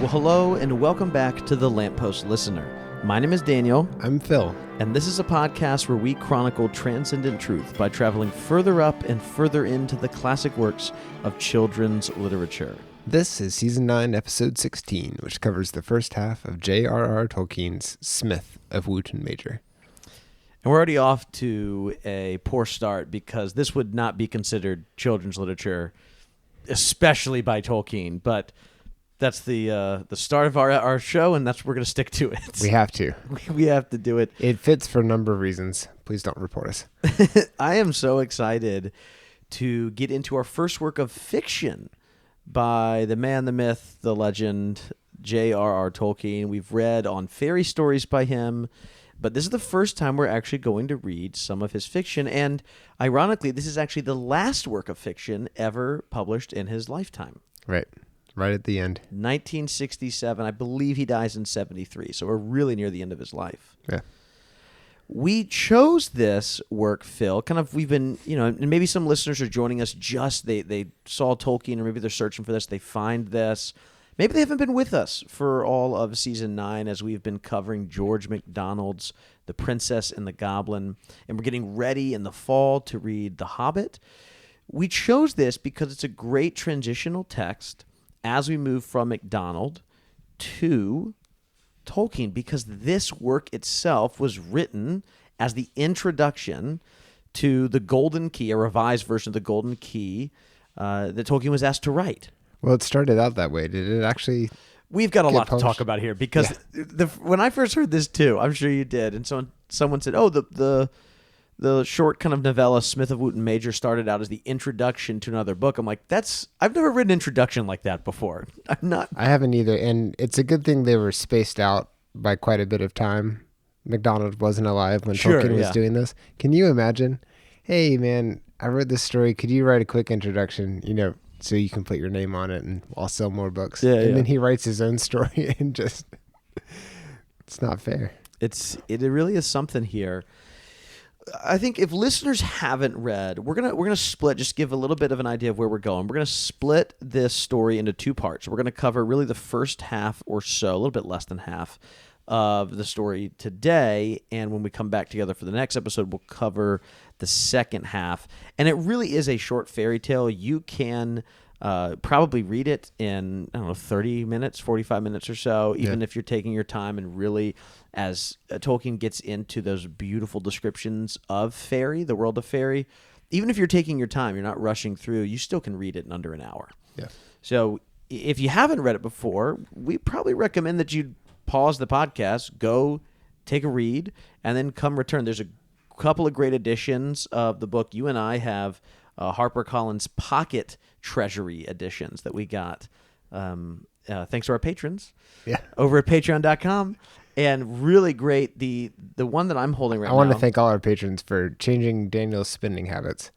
Well, hello and welcome back to The Lamppost Listener. My name is Daniel. I'm Phil. And this is a podcast where we chronicle transcendent truth by traveling further up and further into the classic works of children's literature. This is Season 9, Episode 16, which covers the first half of J.R.R. Tolkien's Smith of Wootton Major. And we're already off to a poor start because this would not be considered children's literature, especially by Tolkien. But that's the start of our show, and that's we're going to stick to it. We have to. We have to do it. It fits for a number of reasons. Please don't report us. I am so excited to get into our first work of fiction by the man, the myth, the legend, J.R.R. Tolkien. We've read on fairy stories by him, but this is the first time we're actually going to read some of his fiction. And ironically, this is actually the last work of fiction ever published in his lifetime. Right at the end. 1967. I believe he dies in 73, so we're really near the end of his life. Yeah. We chose this work, Phil, we've been, and maybe some listeners are joining us they saw Tolkien, or maybe they're searching for this, they find this. Maybe they haven't been with us for all of Season 9 as we've been covering George MacDonald's The Princess and the Goblin, and we're getting ready in the fall to read The Hobbit. We chose this because it's a great transitional text as we move from MacDonald to Tolkien, because this work itself was written as the introduction to the Golden Key, a revised version of the Golden Key that Tolkien was asked to write. Well, it started out that way. Did it actually? We've got a lot published? to talk about here because when I first heard this too, I'm sure you did, and someone said, "Oh, the short kind of novella Smith of Wootton Major started out as the introduction to another book." I'm like, I've never read an introduction like that before. I haven't either, and it's a good thing they were spaced out by quite a bit of time. MacDonald wasn't alive when Tolkien was doing this. Can you imagine? Hey, man, I read this story. Could you write a quick introduction? So you can put your name on it, and I'll sell more books. Then he writes his own story, and it's not fair. It really is something here. I think if listeners haven't read, we're gonna split. Just give a little bit of an idea of where we're going. We're gonna split this story into two parts. We're gonna cover really the first half or so, a little bit less than half of the story today, and when we come back together for the next episode, we'll cover the second half. And it really is a short fairy tale. You can probably read it in 30 minutes, 45 minutes or so, even if you're taking your time and really, as Tolkien gets into those beautiful descriptions of Faery, the world of Faery, even if you're taking your time, you're not rushing through, you still can read it in under an hour. Yeah. So if you haven't read it before, we probably recommend that you pause the podcast, go take a read, and then come return. There's a couple of great editions of the book. You and I have HarperCollins Pocket Treasury editions that we got thanks to our patrons over at patreon.com. And really great. The one that I'm holding right now. I want to thank all our patrons for changing Daniel's spending habits.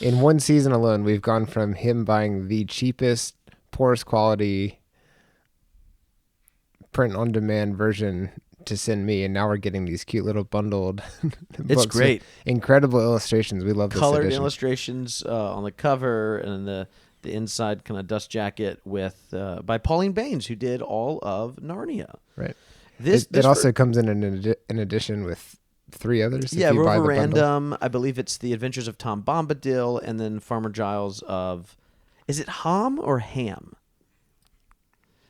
In one season alone, we've gone from him buying the cheapest, poorest quality print-on-demand version to send me, and now we're getting these cute little bundled books. It's great. Incredible illustrations. We love this colored edition. Illustrations on the cover, and the inside kind of dust jacket with by Pauline Baynes, who did all of Narnia. Right. This also comes in an edition with 3 others. Yeah, Rover Random. I believe it's The Adventures of Tom Bombadil, and then Farmer Giles of, is it Ham or Ham?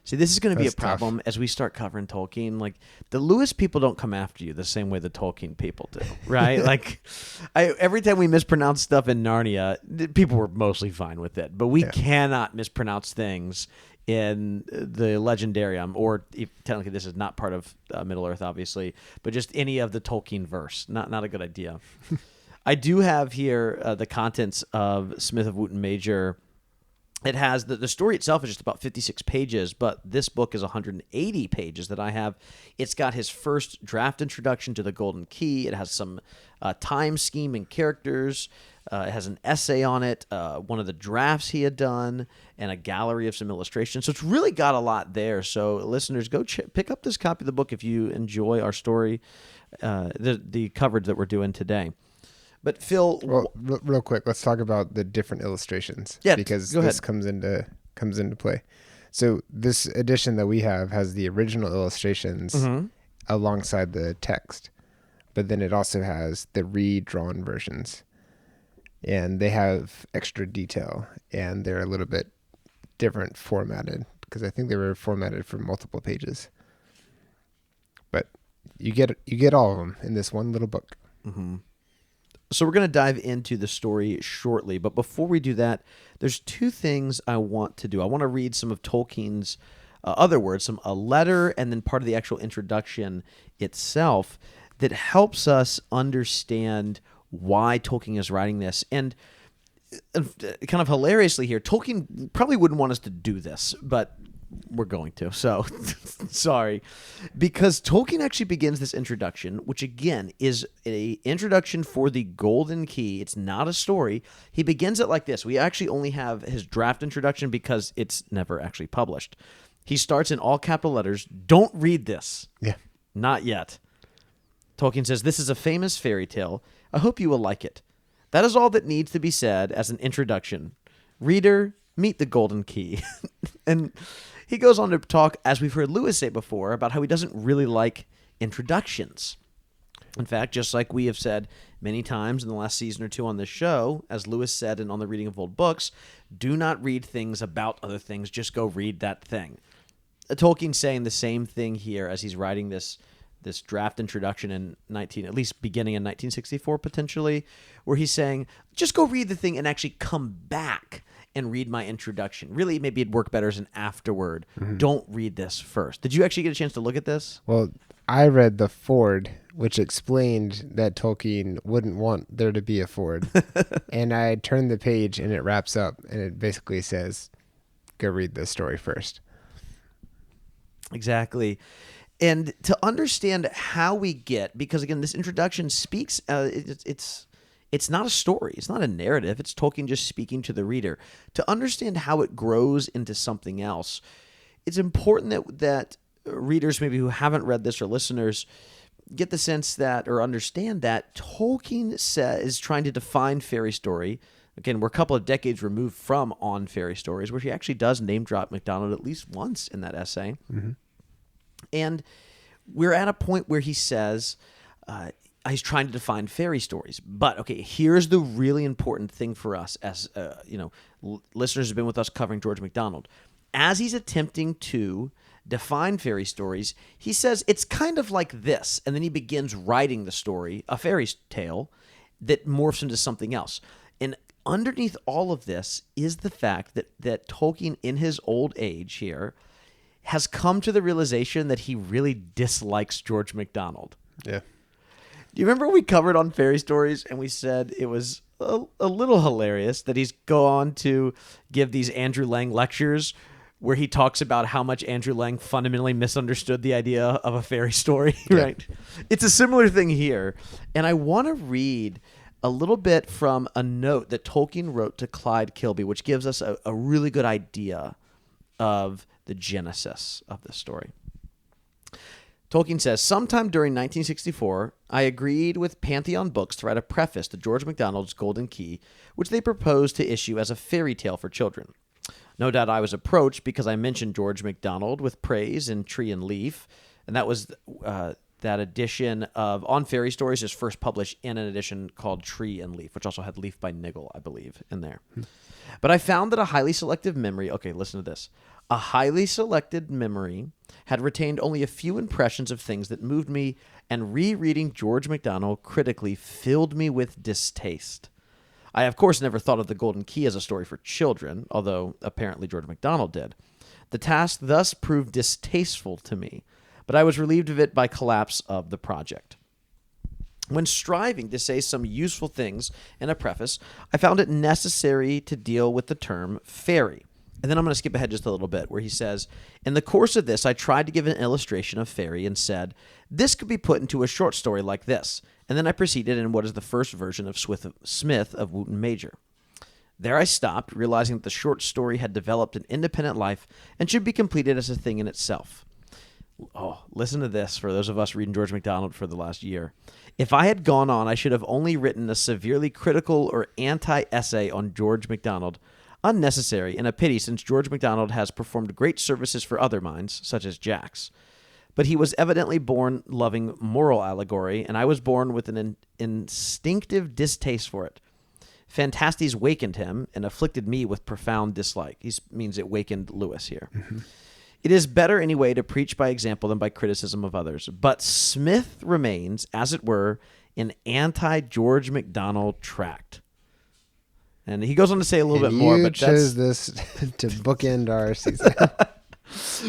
See, this is going to be a problem as we start covering Tolkien. Like, the Lewis people don't come after you the same way the Tolkien people do, right? Every time we mispronounce stuff in Narnia, people were mostly fine with it. But we cannot mispronounce things in the Legendarium, or technically this is not part of Middle-earth, obviously, but just any of the Tolkien verse. Not a good idea. I do have here the contents of Smith of Wootton Major. It has the story itself is just about 56 pages, but this book is 180 pages that I have. It's got his first draft introduction to the Golden Key. It has some time scheme and characters. It has an essay on it, one of the drafts he had done, and a gallery of some illustrations. So it's really got a lot there. So listeners, go pick up this copy of the book if you enjoy our story, the coverage that we're doing today. But Phil, real quick, let's talk about the different illustrations. Yeah, because go ahead. this comes into play. So this edition that we have has the original illustrations alongside the text, but then it also has the redrawn versions, and they have extra detail, and they're a little bit different formatted because I think they were formatted for multiple pages. But you get all of them in this one little book. Mm-hmm. So we're going to dive into the story shortly, but before we do that, there's two things I want to do. I want to read some of Tolkien's other words, a letter, and then part of the actual introduction itself that helps us understand why Tolkien is writing this. And kind of hilariously here, Tolkien probably wouldn't want us to do this, but we're going to. So, sorry. Because Tolkien actually begins this introduction, which again is an introduction for the Golden Key. It's not a story. He begins it like this. We actually only have his draft introduction because it's never actually published. He starts in all capital letters. Don't read this. Yeah. Not yet. Tolkien says, "This is a famous fairy tale. I hope you will like it. That is all that needs to be said as an introduction. Reader, meet the Golden Key." And he goes on to talk, as we've heard Lewis say before, about how he doesn't really like introductions. In fact, just like we have said many times in the last season or two on this show, as Lewis said and on the reading of old books, do not read things about other things. Just go read that thing. Tolkien's saying the same thing here as he's writing this draft introduction in at least beginning in 1964 potentially, where he's saying, just go read the thing and actually come back and read my introduction. Really, maybe it'd work better as an afterword. Don't read this first. Did you actually get a chance to look at this? Well, I read the foreword, which explained that Tolkien wouldn't want there to be a foreword. And I turned the page and it wraps up and it basically says, go read this story first. Exactly. And to understand how we get, because again, this introduction speaks, it's not a story. It's not a narrative. It's Tolkien just speaking to the reader. To understand how it grows into something else, it's important that readers maybe who haven't read this or listeners get the sense that or understand that Tolkien is trying to define fairy story. Again, we're a couple of decades removed from On Fairy Stories, where he actually does name drop MacDonald at least once in that essay. Mm-hmm. And we're at a point where he says he's trying to define fairy stories. But, okay, here's the really important thing for us as, listeners have been with us covering George MacDonald. As he's attempting to define fairy stories, he says it's kind of like this. And then he begins writing the story, a fairy tale, that morphs into something else. And underneath all of this is the fact that Tolkien, in his old age here, has come to the realization that he really dislikes George MacDonald. Yeah. Do you remember we covered On Fairy Stories and we said it was a little hilarious that he's go on to give these Andrew Lang lectures where he talks about how much Andrew Lang fundamentally misunderstood the idea of a fairy story, right? It's a similar thing here. And I want to read a little bit from a note that Tolkien wrote to Clyde Kilby, which gives us a really good idea of the genesis of this story. Tolkien says, sometime during 1964, I agreed with Pantheon Books to write a preface to George MacDonald's Golden Key, which they proposed to issue as a fairy tale for children. No doubt I was approached because I mentioned George MacDonald with praise in Tree and Leaf, and that was that edition of On Fairy Stories is first published in an edition called Tree and Leaf, which also had Leaf by Niggle, I believe, in there. But I found that a highly selective memory, okay, listen to this, a highly selected memory had retained only a few impressions of things that moved me, and rereading George MacDonald critically filled me with distaste. I, of course, never thought of the Golden Key as a story for children, although apparently George MacDonald did. The task thus proved distasteful to me, but I was relieved of it by collapse of the project. When striving to say some useful things in a preface, I found it necessary to deal with the term fairy. And then I'm going to skip ahead just a little bit where he says, in the course of this, I tried to give an illustration of fairy and said, this could be put into a short story like this. And then I proceeded in what is the first version of Smith of Wootton Major. There I stopped, realizing that the short story had developed an independent life and should be completed as a thing in itself. Oh, listen to this for those of us reading George MacDonald for the last year. If I had gone on, I should have only written a severely critical or anti-essay on George MacDonald. Unnecessary and a pity, since George MacDonald has performed great services for other minds, such as Jack's. But he was evidently born loving moral allegory, and I was born with an instinctive distaste for it. Fantasties wakened him and afflicted me with profound dislike. He means it wakened Lewis here. Mm-hmm. It is better anyway to preach by example than by criticism of others. But Smith remains, as it were, an anti-George MacDonald tract. And he goes on to say a little bit more. But chose this to bookend our season.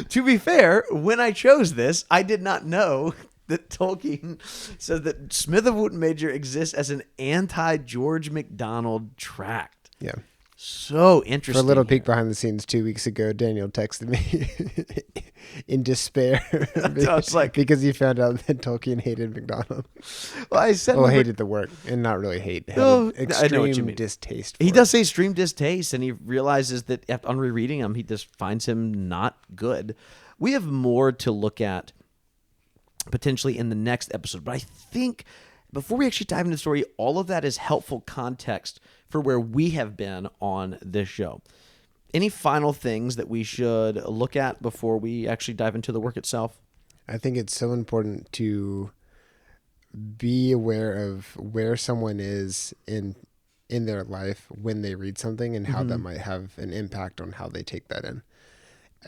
To be fair, when I chose this, I did not know that Tolkien says that Smith of Wootton Major exists as an anti-George MacDonald tract. Yeah. So interesting. For a little peek behind the scenes, 2 weeks ago, Daniel texted me in despair because he found out that Tolkien hated MacDonald. Well, I said, hated the work, and not really hate. Extreme I know what you mean. Distaste. He does say extreme distaste, and he realizes that on rereading him, he just finds him not good. We have more to look at potentially in the next episode, but I think before we actually dive into the story, all of that is helpful context for where we have been on this show. Any final things that we should look at before we actually dive into the work itself? I think it's so important to be aware of where someone is in their life when they read something and how that might have an impact on how they take that in.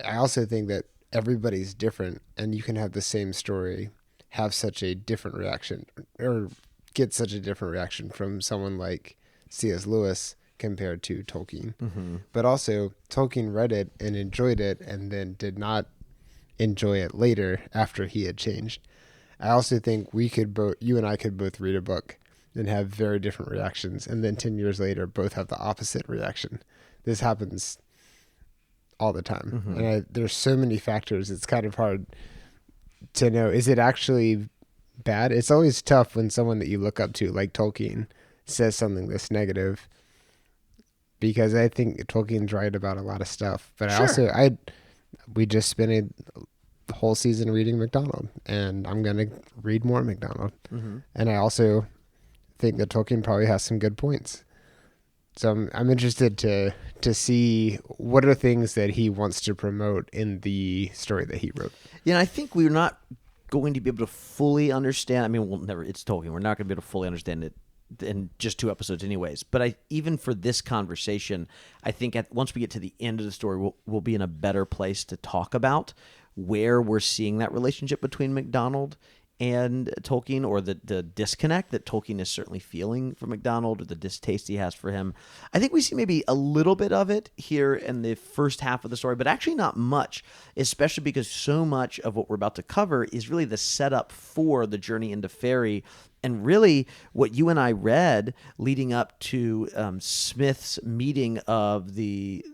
I also think that everybody's different, and you can have the same story have such a different reaction or get such a different reaction from someone like C.S. Lewis compared to Tolkien. Mm-hmm. But also, Tolkien read it and enjoyed it and then did not enjoy it later after he had changed. I also think you and I could both read a book and have very different reactions, and then 10 years later both have the opposite reaction. This happens all the time. Mm-hmm. And there's so many factors, it's kind of hard to know, is it actually bad? It's always tough when someone that you look up to, like Tolkien, says something that's negative, because I think Tolkien's right about a lot of stuff. But sure. We just spent a whole season reading MacDonald, and I'm going to read more MacDonald. Mm-hmm. And I also think that Tolkien probably has some good points. So I'm interested to see what are things that he wants to promote in the story that he wrote. Yeah, I think we're not going to be able to fully understand. I mean, it's Tolkien. We're not going to be able to fully understand it in just 2 episodes anyways. But even for this conversation, I think once we get to the end of the story, we'll be in a better place to talk about where we're seeing that relationship between MacDonald and Tolkien, or the disconnect that Tolkien is certainly feeling for MacDonald, or the distaste he has for him. I think we see maybe a little bit of it here in the first half of the story, but actually not much, especially because so much of what we're about to cover is really the setup for the journey into Faery, and really what you and I read leading up to Smith's meeting of the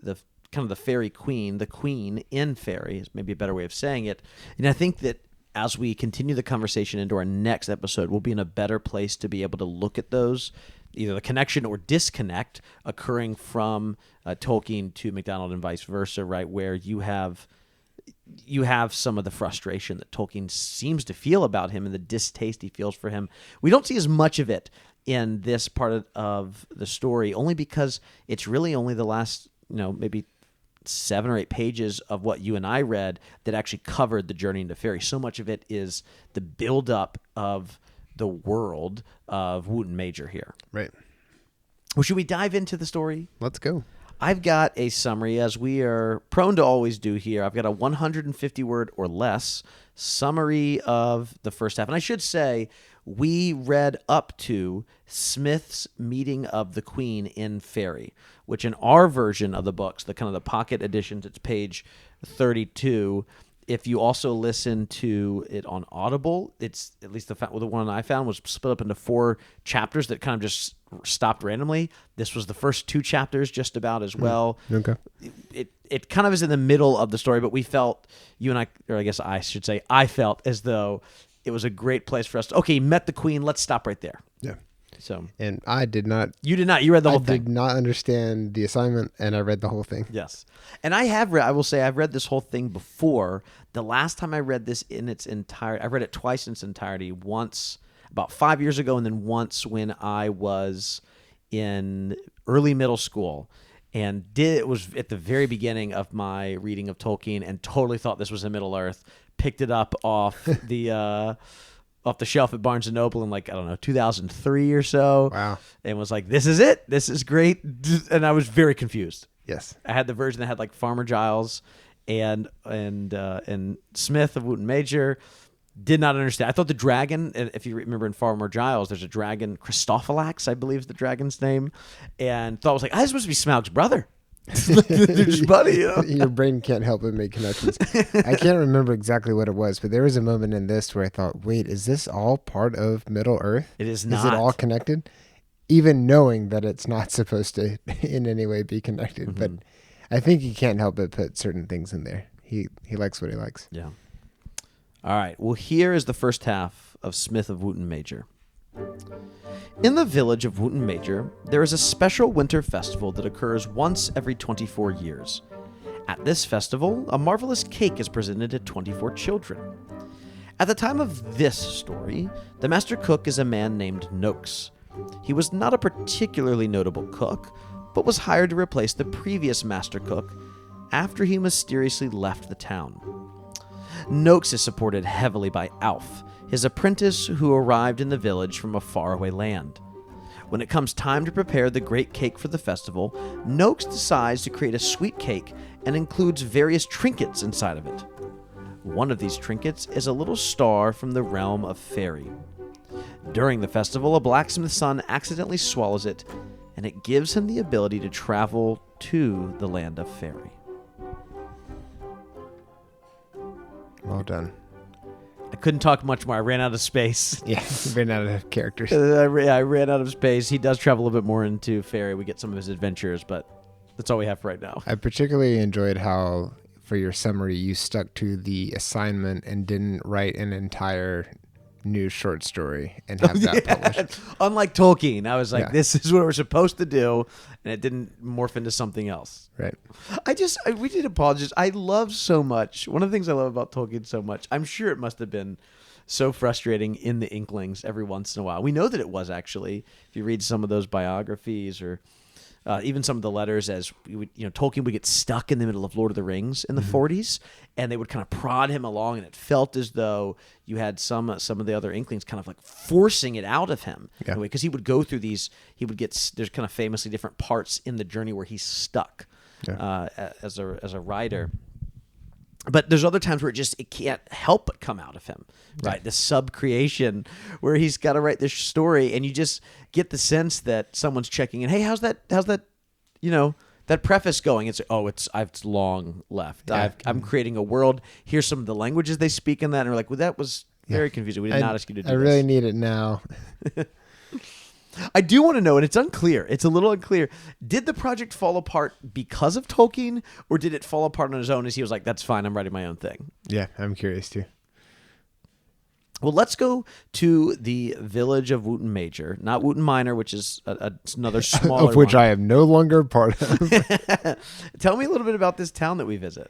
kind of the Faery Queen, the Queen in Faery is maybe a better way of saying it. And I think that as we continue the conversation into our next episode, we'll be in a better place to be able to look at those, either the connection or disconnect occurring from Tolkien to MacDonald and vice versa, right? Where you have some of the frustration that Tolkien seems to feel about him and the distaste he feels for him. We don't see as much of it in this part of the story, only because it's really only the last, maybe 7 or 8 pages of what you and I read that actually covered the journey into Faery. So much of it is the buildup of the world of Wootton Major here. Right. Well, should we dive into the story? Let's go. I've got a summary, as we are prone to always do here. I've got a 150-word or less summary of the first half. And I should say, we read up to Smith's meeting of the Queen in Faery, which in our version of the books, the kind of the pocket editions, it's page 32. If you also listen to it on Audible, it's at least the one I found was split up into 4 chapters that kind of just stopped randomly. This was the first 2 chapters just about as well. Okay. It kind of is in the middle of the story, but we felt, you and I, or I guess I should say, I felt as though it was a great place for us to, okay, met the Queen, let's stop right there. Yeah. So, and I did not. You did not. You read the whole thing. I did not understand the assignment, and I read the whole thing. Yes. And I will say I've read this whole thing before. The last time I read this in its entirety, I read it twice in its entirety, once about 5 years ago, and then once when I was in early middle school. and was at the very beginning of my reading of Tolkien and totally thought this was in Middle Earth. Picked it up off the shelf at Barnes & Noble in 2003 or so. Wow. And was like, this is it. This is great. And I was very confused. Yes. I had the version that had Farmer Giles and Smith of Wootton Major. Did not understand. I thought the dragon, if you remember in Farmer Giles, there's a dragon, Christophalax, I believe is the dragon's name, and thought it was this is supposed to be Smaug's brother. They're just buddy, Your brain can't help but make connections. I can't remember exactly what it was, but there was a moment in this where I thought, wait, is this all part of Middle Earth? It is not. Is it all connected? Even knowing that it's not supposed to in any way be connected. Mm-hmm. But I think he can't help but put certain things in there. He likes what he likes. Yeah. All right. Well, here is the first half of Smith of Wootton Major. In the village of Wootton Major, there is a special winter festival that occurs once every 24 years. At this festival, a marvelous cake is presented to 24 children. At the time of this story, the master cook is a man named Noakes. He was not a particularly notable cook, but was hired to replace the previous master cook after he mysteriously left the town. Noakes is supported heavily by Alf, his apprentice who arrived in the village from a faraway land. When it comes time to prepare the great cake for the festival, Noakes decides to create a sweet cake and includes various trinkets inside of it. One of these trinkets is a little star from the realm of Faery. During the festival, a blacksmith's son accidentally swallows it, and it gives him the ability to travel to the land of Faery. Well done. I couldn't talk much more. I ran out of space. Yeah, ran out of characters. I ran out of space. He does travel a bit more into Faery. We get some of his adventures, but that's all we have for right now. I particularly enjoyed how, for your summary, you stuck to the assignment and didn't write an entire new short story and have that published. Unlike Tolkien, I was like, this is what we're supposed to do, and it didn't morph into something else. Right. We did apologize. I love so much. One of the things I love about Tolkien so much, I'm sure it must have been so frustrating in the Inklings every once in a while. We know that it was actually, if you read some of those biographies or even some of the letters, as Tolkien would get stuck in the middle of Lord of the Rings in the 40s, and they would kind of prod him along, and it felt as though you had some of the other Inklings kind of forcing it out of him, because he would go through these. He would get there's kind of famously different parts in the journey where he's stuck as a writer. But there's other times where it can't help but come out of him, right? The sub-creation where he's got to write this story, and you just get the sense that someone's checking in. Hey, how's that? That preface going? It's long left. Yeah. I'm creating a world. Here's some of the languages they speak in that, and we're like, well, that was very confusing. We did not ask you to do this. I really need it now. I do want to know, and it's unclear. It's a little unclear. Did the project fall apart because of Tolkien, or did it fall apart on his own as he was like, that's fine, I'm writing my own thing? Yeah, I'm curious too. Well, let's go to the village of Wootton Major, not Wootton Minor, which is another smaller of which one. I am no longer part of. Tell me a little bit about this town that we visit.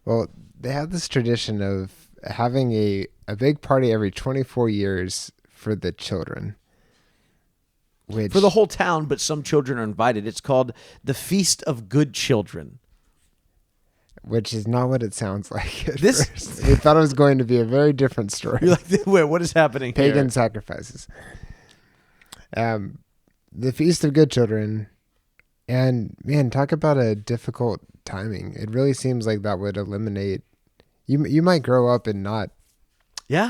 Well, they have this tradition of having a big party every 24 years for the children. For the whole town, but some children are invited. It's called the Feast of Good Children. Which is not what it sounds like at first. We thought it was going to be a very different story. You're like, wait, what is happening here? Pagan sacrifices. The Feast of Good Children. And, man, talk about a difficult timing. It really seems like that would eliminate... You might grow up and not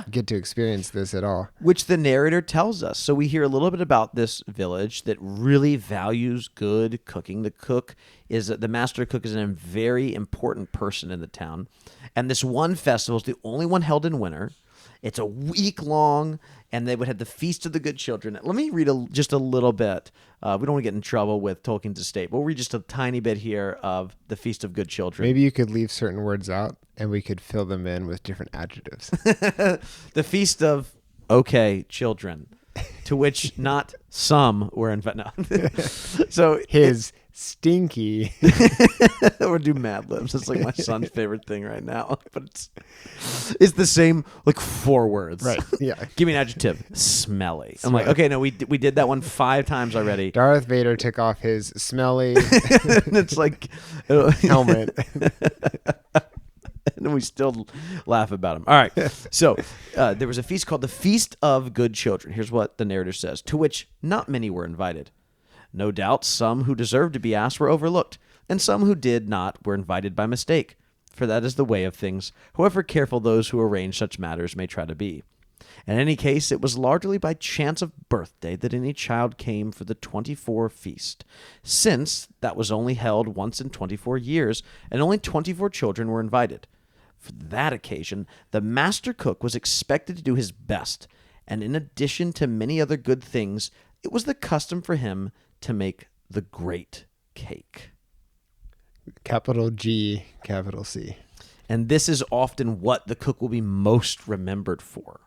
get to experience this at all. Which the narrator tells us. So we hear a little bit about this village that really values good cooking. The master cook is a very important person in the town. And this one festival is the only one held in winter. It's a week long, and they would have the Feast of the Good Children. Let me read just a little bit. We don't want to get in trouble with Tolkien's estate, but we'll read just a tiny bit here of the Feast of Good Children. Maybe you could leave certain words out, and we could fill them in with different adjectives. The Feast of Children, to which not some were invited. No. So his Stinky. Or do Mad Libs. It's like my son's favorite thing right now. But it's the same, like 4 words. Right. Yeah. Give me an adjective. Smelly. I'm like, okay, no, we did that one 5 times already. Darth Vader took off his smelly And it's like helmet. And we still laugh about him. All right. So there was a feast called the Feast of Good Children. Here's what the narrator says, to which not many were invited. No doubt some who deserved to be asked were overlooked, and some who did not were invited by mistake, for that is the way of things, however careful those who arrange such matters may try to be. In any case, it was largely by chance of birthday that any child came for the 24 feast, since that was only held once in 24 years, and only 24 children were invited. For that occasion, the master cook was expected to do his best, and in addition to many other good things, it was the custom for him to make the great cake. Capital G, capital C. And this is often what the cook will be most remembered for.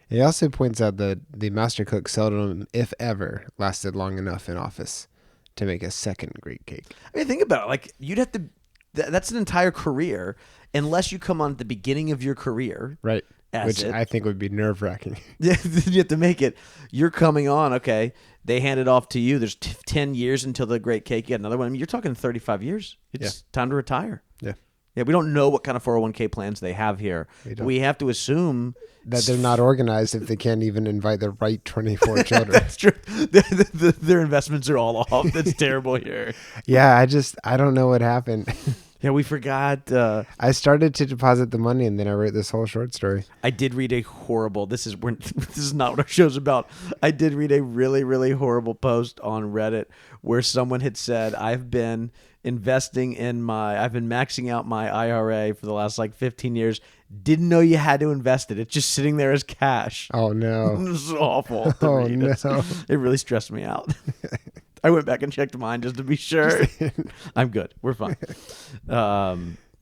He also points out that the master cook seldom, if ever, lasted long enough in office to make a second great cake. I mean, think about it. Like, you'd have to... That's an entire career, unless you come on at the beginning of your career. Right. Which I think would be nerve-wracking. You have to make it. You're coming on, okay. They hand it off to you. There's 10 years until the great cake. You get another one. I mean, you're talking 35 years. It's time to retire. Yeah. Yeah, we don't know what kind of 401k plans they have here. We have to assume that they're not organized if they can't even invite the right 24 children. That's true. Their investments are all off. That's terrible here. Yeah, I don't know what happened. Yeah, we forgot. I started to deposit the money, and then I wrote this whole short story. I did read a horrible. This is not what our show's about. I did read a really, really horrible post on Reddit where someone had said, I've been maxing out my IRA for the last 15 years. Didn't know you had to invest it. It's just sitting there as cash. Oh no, It was awful. Oh no, it really stressed me out. I went back and checked mine just to be sure. I'm good. We're fine.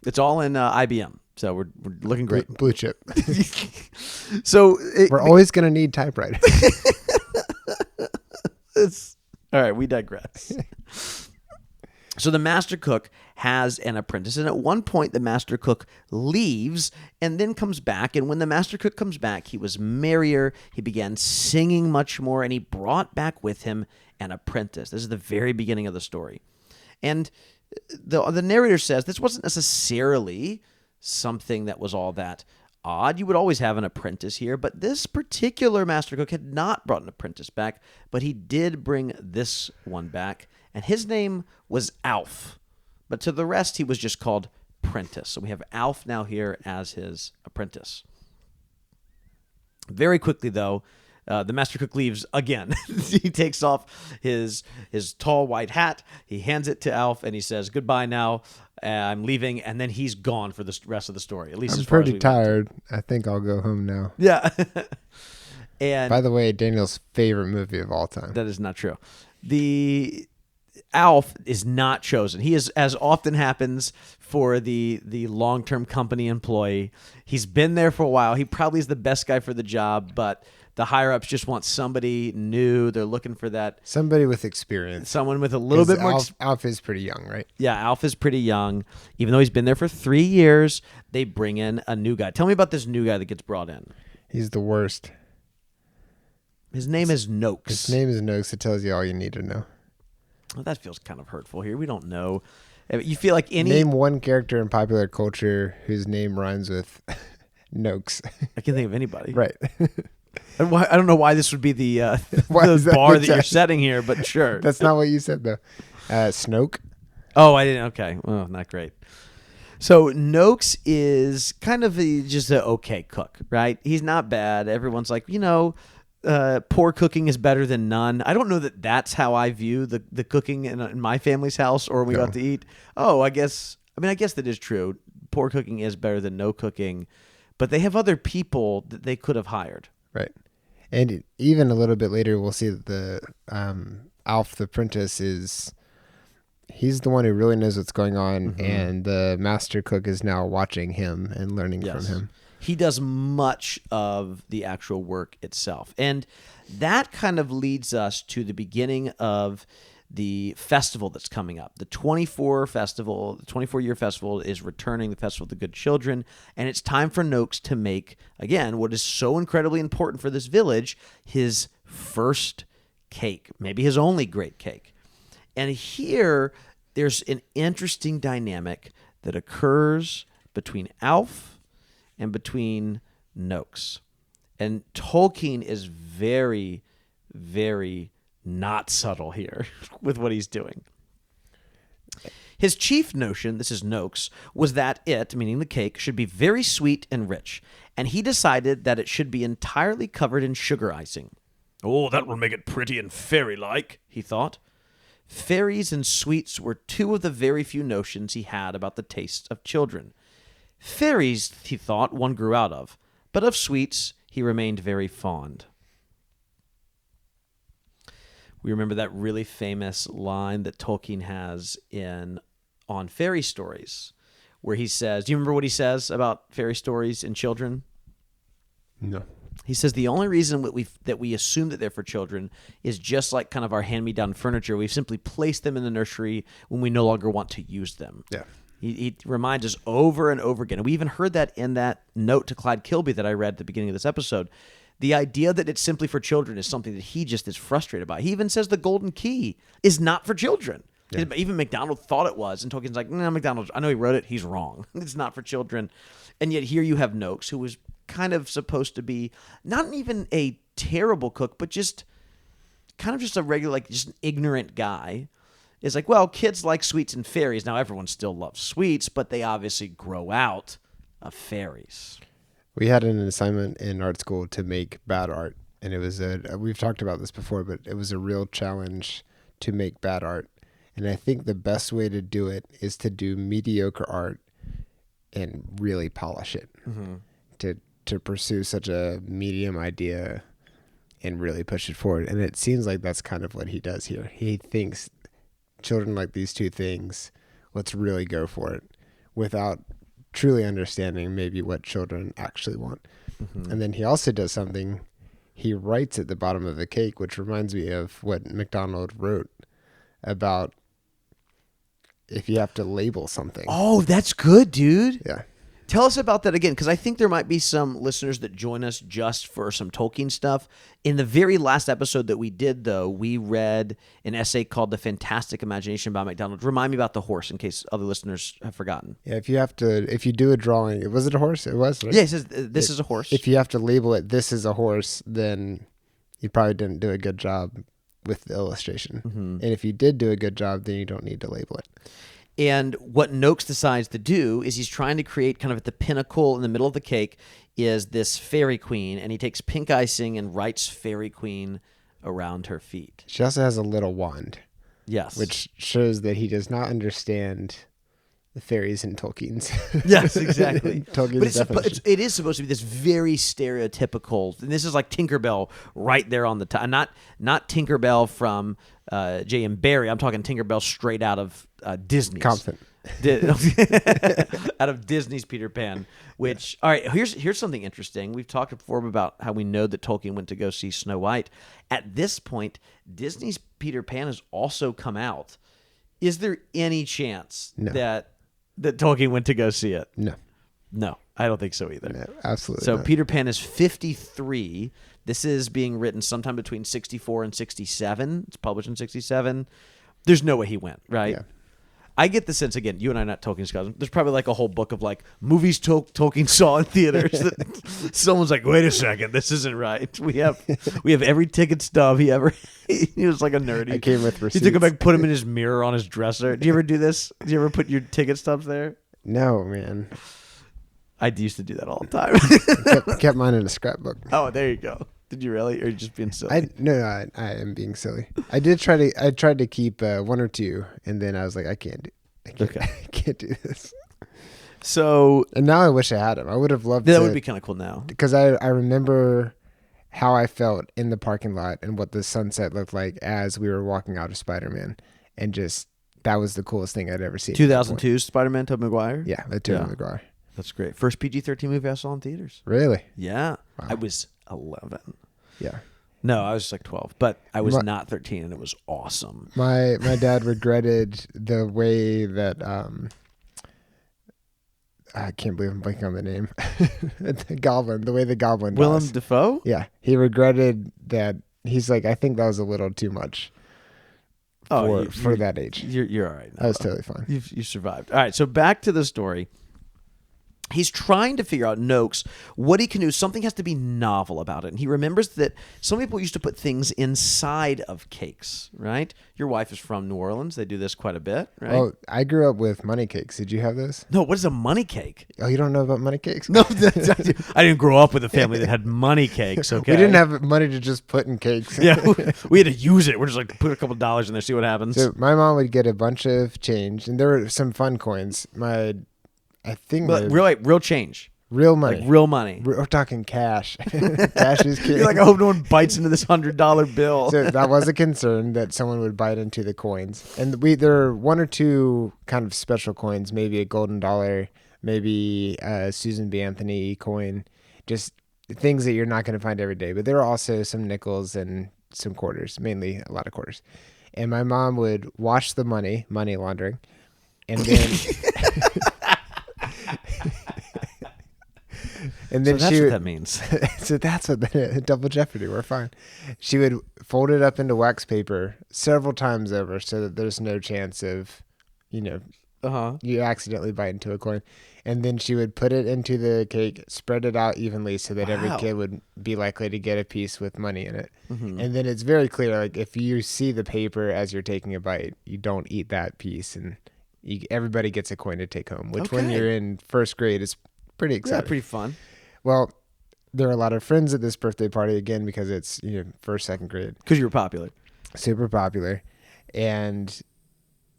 It's all in IBM, so we're looking great. Blue chip. So we're always going to need typewriters. All right. We digress. So the master cook has an apprentice, and at one point the master cook leaves and then comes back, and when the master cook comes back, he was merrier, he began singing much more, and he brought back with him an apprentice. This is the very beginning of the story. And the narrator says this wasn't necessarily something that was all that odd. You would always have an apprentice here, but this particular master cook had not brought an apprentice back, but he did bring this one back, and his name was Alf. But to the rest, he was just called Prentice. So we have Alf now here as his apprentice. Very quickly, though, the master cook leaves again. He takes off his tall white hat. He hands it to Alf, and he says, "Goodbye now. I'm leaving." And then he's gone for the rest of the story. At least I'm as far pretty as tired. I think I'll go home now. Yeah. And by the way, Daniel's favorite movie of all time. That is not true. The Alf is not chosen. He is, as often happens for the long-term company employee. He's been there for a while. He probably is the best guy for the job, but the higher-ups just want somebody new. They're looking for that. Somebody with experience. Someone with a little bit more Alf is pretty young, right? Yeah, Alf is pretty young. Even though he's been there for 3 years, they bring in a new guy. Tell me about this new guy that gets brought in. He's the worst. His name is Noakes. His name is Noakes. It tells you all you need to know. Well, that feels kind of hurtful here. We don't know. You feel like any... Name one character in popular culture whose name rhymes with Noakes. I can't think of anybody. Right. I don't know why this would be the bar that you're setting here, but sure. That's not what you said, though. Snoke. Oh, I didn't. Okay. Well, not great. So Noakes is kind of just an okay cook, right? He's not bad. Everyone's like, poor cooking is better than none. I don't know that that's how I view the cooking in my family's house or when we got to eat. Oh, I guess that is true. Poor cooking is better than no cooking, but they have other people that they could have hired. Right. And even a little bit later, we'll see that the Alf the apprentice he's the one who really knows what's going on, and the master cook is now watching him and learning from him. He does much of the actual work itself. And that kind of leads us to the beginning of the festival that's coming up. The 24-year festival is returning, the Festival of the Good Children, and it's time for Noakes to make, again, what is so incredibly important for this village, his first cake, maybe his only great cake. And here, there's an interesting dynamic that occurs between Alf and between Noakes. And Tolkien is very, very not subtle here with what he's doing. His chief notion, this is Noakes, was that it, meaning the cake, should be very sweet and rich, and he decided that it should be entirely covered in sugar icing. "Oh, that will make it pretty and fairy-like," he thought. Fairies and sweets were two of the very few notions he had about the tastes of children. Fairies, he thought, one grew out of, but of sweets he remained very fond. We remember that really famous line that Tolkien has on fairy stories, where he says, do you remember what he says about fairy stories and children? No. He says the only reason that we assume that they're for children is just like kind of our hand-me-down furniture. We've simply placed them in the nursery when we no longer want to use them. Yeah. He reminds us over and over again. And we even heard that in that note to Clyde Kilby that I read at the beginning of this episode. The idea that it's simply for children is something that he just is frustrated by. He even says the golden key is not for children. Yeah. Even MacDonald thought it was, and Tolkien's like, no, MacDonald, I know he wrote it, he's wrong. It's not for children. And yet here you have Noakes, who was kind of supposed to be not even a terrible cook, but just kind of just a regular, like just an ignorant guy. Is like, well, kids like sweets and fairies. Now everyone still loves sweets, but they obviously grow out of fairies. We had an assignment in art school to make bad art, and it was we've talked about this before, but it was a real challenge to make bad art. And I think the best way to do it is to do mediocre art and really polish it. Mm-hmm. To pursue such a medium idea and really push it forward. And it seems like that's kind of what he does here. He thinks children like these two things, let's really go for it, without truly understanding maybe what children actually want. Mm-hmm. And then he also does something. He writes at the bottom of the cake, which reminds me of what MacDonald wrote about if you have to label something. Oh, that's good, dude. Yeah. Tell us about that again, because I think there might be some listeners that join us just for some Tolkien stuff. In the very last episode that we did, though, we read an essay called The Fantastic Imagination by MacDonald. Remind me about the horse in case other listeners have forgotten. Yeah, if you do a drawing, was it a horse? It was, right? Yeah, it says this is a horse. If you have to label it, this is a horse, then you probably didn't do a good job with the illustration. Mm-hmm. And if you did do a good job, then you don't need to label it. And what Noakes decides to do is he's trying to create kind of at the pinnacle in the middle of the cake is this fairy queen, and he takes pink icing and writes fairy queen around her feet. She also has a little wand. Yes. Which shows that he does not understand the fairies in Tolkien's. Yes, exactly. Tolkien's definition. It is supposed to be this very stereotypical, and this is like Tinkerbell right there on the top. Not Tinkerbell from J.M. Barrie. I'm talking Tinkerbell straight out of Disney's. Confident. Out of Disney's Peter Pan. Which, all right, here's something interesting. We've talked before about how we know that Tolkien went to go see Snow White. At this point, Disney's Peter Pan has also come out. Is there any chance that Tolkien went to go see it? No, I don't think so either. No, absolutely So not. Peter Pan is 53. This is being written sometime between 64 and 67. It's published in 67. There's no way he went, right? Yeah. I get the sense, again, you and I are not Tolkien scholars. There's probably like a whole book of like movies Tolkien saw in theaters. That someone's like, wait a second, this isn't right. We have every ticket stub he ever. He was like a nerd. I came with receipts. He took him back, put him in his mirror on his dresser. Do you ever do this? Do you ever put your ticket stubs there? No, man. I used to do that all the time. kept mine in a scrapbook. Oh, there you go. Did you really, or are you just being silly? I am being silly. I tried to keep one or two, and then I was like, I can't do this. So, and now I wish I had them. I would have loved. That would be kind of cool now, because I remember how I felt in the parking lot and what the sunset looked like as we were walking out of Spider-Man, and just that was the coolest thing I'd ever seen. 2002 Spider-Man, Tobey Maguire. Yeah, the Tobey Maguire. That's great. First PG-13 movie I saw in theaters. Really? Yeah, Wow. I was 11. Yeah. No, I was like 12, but I was not 13, and it was awesome. My dad regretted the way that I can't believe I'm blanking on the name. The way the goblin dies. Willem Dafoe? Yeah, he regretted that. He's like, I think that was a little too much for that age. You're all right. I was totally fine. You survived. All right, so back to the story. He's trying to figure out, Noakes, what he can do. Something has to be novel about it. And he remembers that some people used to put things inside of cakes, right? Your wife is from New Orleans. They do this quite a bit, right? Oh, I grew up with money cakes. Did you have those? No, what is a money cake? Oh, you don't know about money cakes? No, I didn't grow up with a family that had money cakes, okay? We didn't have money to just put in cakes. Yeah, we had to use it. We're just like, put a couple dollars in there, see what happens. So my mom would get a bunch of change, and there were some fun coins. I think real change. Real money. Like real money. We're talking cash. Cash is king. You're like, I hope no one bites into this $100 bill. So that was a concern that someone would bite into the coins. And there are one or two kind of special coins, maybe a golden dollar, maybe a Susan B. Anthony coin, just things that you're not going to find every day. But there are also some nickels and some quarters, mainly a lot of quarters. And my mom would wash the money laundering, and then... And then so that's what that means. So that's what double jeopardy. We're fine. She would fold it up into wax paper several times over, so that there's no chance of, you accidentally bite into a coin. And then she would put it into the cake, spread it out evenly, so that every kid would be likely to get a piece with money in it. Mm-hmm. And then it's very clear, like if you see the paper as you're taking a bite, you don't eat that piece, and everybody gets a coin to take home. Which when you're in first grade is pretty exciting. Yeah, pretty fun. Well, there are a lot of friends at this birthday party, again, because it's first, second grade. Because you were popular. Super popular. And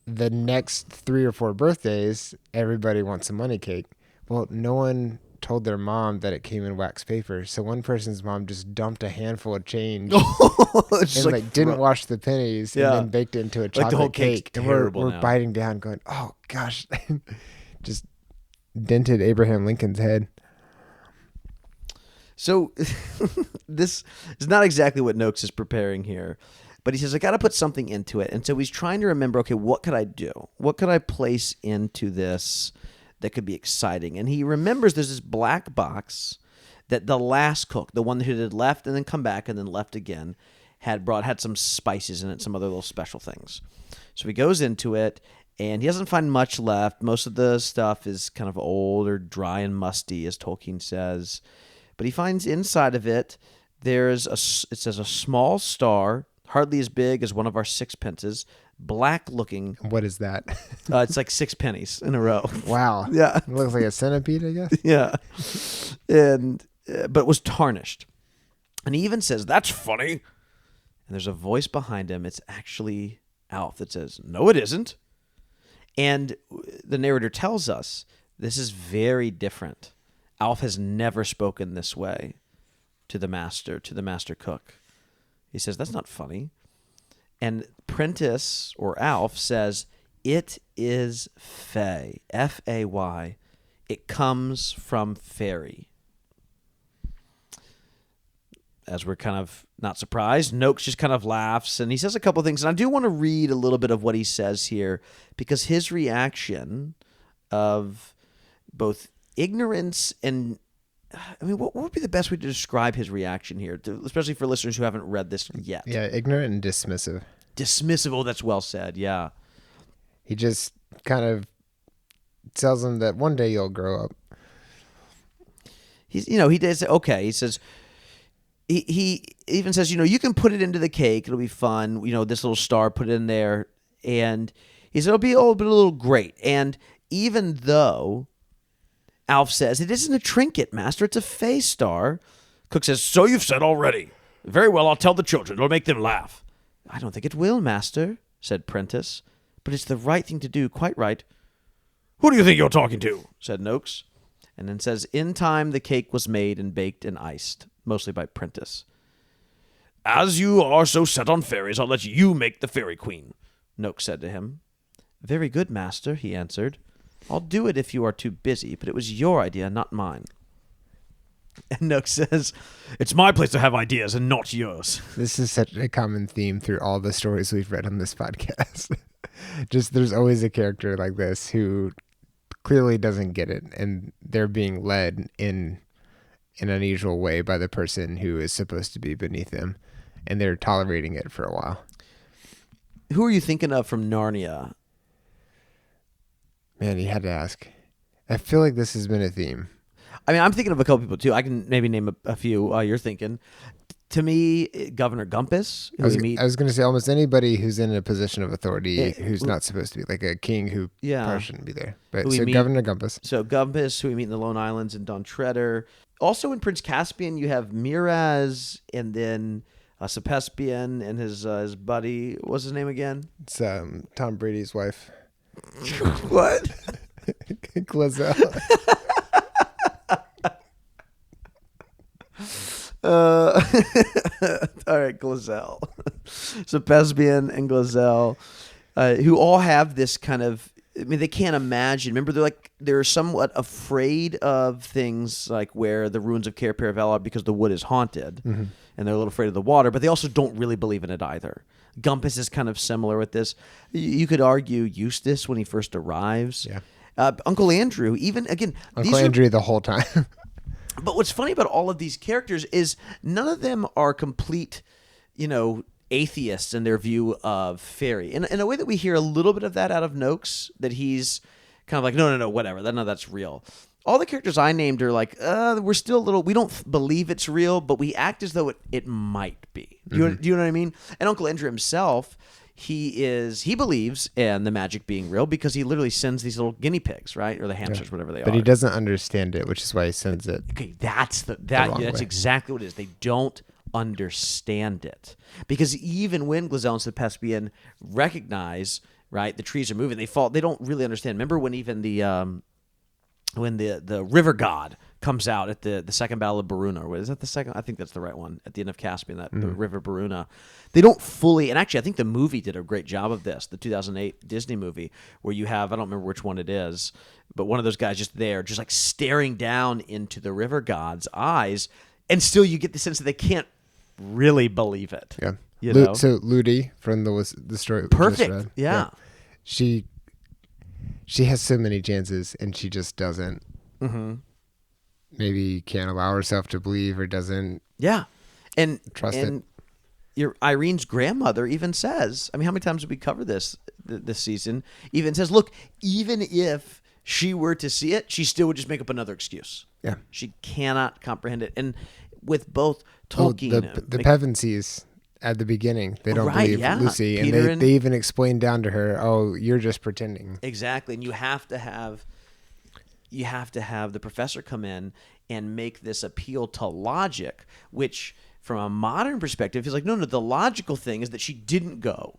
the next 3 or 4 birthdays, everybody wants a money cake. Well, no one told their mom that it came in wax paper. So one person's mom just dumped a handful of change and didn't wash the pennies and then baked it into a chocolate the whole cake. And we're biting down going, oh, gosh. Just dented Abraham Lincoln's head. So this is not exactly what Noakes is preparing here, but he says, I got to put something into it. And so he's trying to remember, okay, what could I do? What could I place into this that could be exciting? And he remembers there's this black box that the last cook, the one that had left and then come back and then left again, had some spices in it, some other little special things. So he goes into it, and he doesn't find much left. Most of the stuff is kind of old or dry and musty, as Tolkien says. But he finds inside of it, it says a small star, hardly as big as one of our sixpences, black looking. What is that? It's like 6 pennies in a row. Wow. Yeah. It looks like a centipede, I guess. Yeah. But it was tarnished. And he even says, that's funny. And there's a voice behind him. It's actually Alf that says, no, it isn't. And the narrator tells us this is very different. Alf has never spoken this way to the master cook. He says, that's not funny. And Prentice, or Alf, says, it is Fae, F-A-Y. It comes from Faery. As we're kind of not surprised, Noakes just kind of laughs, and he says a couple things. And I do want to read a little bit of what he says here, because his reaction of both ignorance and, I mean, what would be the best way to describe his reaction here, especially for listeners who haven't read this yet? Yeah, ignorant and dismissive. Dismissive, oh, that's well said, yeah. He just kind of tells him that one day you'll grow up. He does, okay, he says, he even says, you can put it into the cake, it'll be fun, this little star, put it in there, and he said, it'll be a little great. And even though Alf says, it isn't a trinket, master, it's a Fae star, Cook says, so you've said already. Very well, I'll tell the children, it'll make them laugh. I don't think it will, master, said Prentice, but it's the right thing to do, quite right. Who do you think you're talking to? Said Noakes. And then says, in time the cake was made and baked and iced, mostly by Prentice. As you are so set on fairies, I'll let you make the fairy queen, Noakes said to him. Very good, master, he answered. I'll do it if you are too busy, but it was your idea, not mine. And Nook says, "It's my place to have ideas and not yours." This is such a common theme through all the stories we've read on this podcast. Just there's always a character like this who clearly doesn't get it, and they're being led in an unusual way by the person who is supposed to be beneath them, and they're tolerating it for a while. Who are you thinking of from Narnia? Man, you had to ask. I feel like this has been a theme. I mean, I'm thinking of a couple people too. I can maybe name a few while you're thinking. To me, Governor Gumpus. I was going to say almost anybody who's in a position of authority who's not supposed to be, like a king who probably shouldn't be there. But so Governor Gumpus. So Gumpus, who we meet in the Lone Islands, and Don Treader. Also in Prince Caspian, you have Miraz, and then Sepespian and his buddy. What's his name again? It's Tom Brady's wife. What? Glazelle. All right, Glazelle. Sepespian and Glazelle, who all have this kind of, I mean, they can't imagine. Remember, they're somewhat afraid of things like where the ruins of Cair Paravel are because the wood is haunted, and they're a little afraid of the water, but they also don't really believe in it either. Gumpus is kind of similar with this. You could argue Eustace when he first arrives. Yeah. Uncle Andrew, even, again. Uncle Andrew the whole time. But what's funny about all of these characters is none of them are complete, atheists in their view of Faery. In a way that we hear a little bit of that out of Noakes, that he's kind of like, no, whatever. That's real. All the characters I named are like, we're still a little, we don't believe it's real, but we act as though it might be. Do you know what I mean? And Uncle Andrew himself, he believes in the magic being real because he literally sends these little guinea pigs, right? Or the hamsters, whatever they are. But he doesn't understand it, which is why he sends it. Okay, that's exactly what it is. They don't understand it. Because even when Glazelle and Sepespian recognize, right, the trees are moving, they don't really understand. Remember when even the river god comes out at the second battle of Baruna, or is that the second? I think that's the right one, at the end of Caspian, the river Baruna. They don't fully, and actually I think the movie did a great job of this, the 2008 Disney movie, where you have, I don't remember which one it is, but one of those guys just there, just like staring down into the river god's eyes, and still you get the sense that they can't really believe it. Yeah. So Ludi from the story. Perfect. Read, yeah. She has so many chances, and she just doesn't. Maybe can't allow herself to believe, or doesn't. Yeah, and trust it. Your Irene's grandmother even says, I mean, how many times did we cover this season? Even says, look, even if she were to see it, she still would just make up another excuse. Yeah, she cannot comprehend it. And with both Tolkien, the Pevensies at the begining, they don't believe Lucy, Peter, and they even explain down to her, "Oh, you're just pretending." Exactly, and you have to have the professor come in and make this appeal to logic, which from a modern perspective is like, no, the logical thing is that she didn't go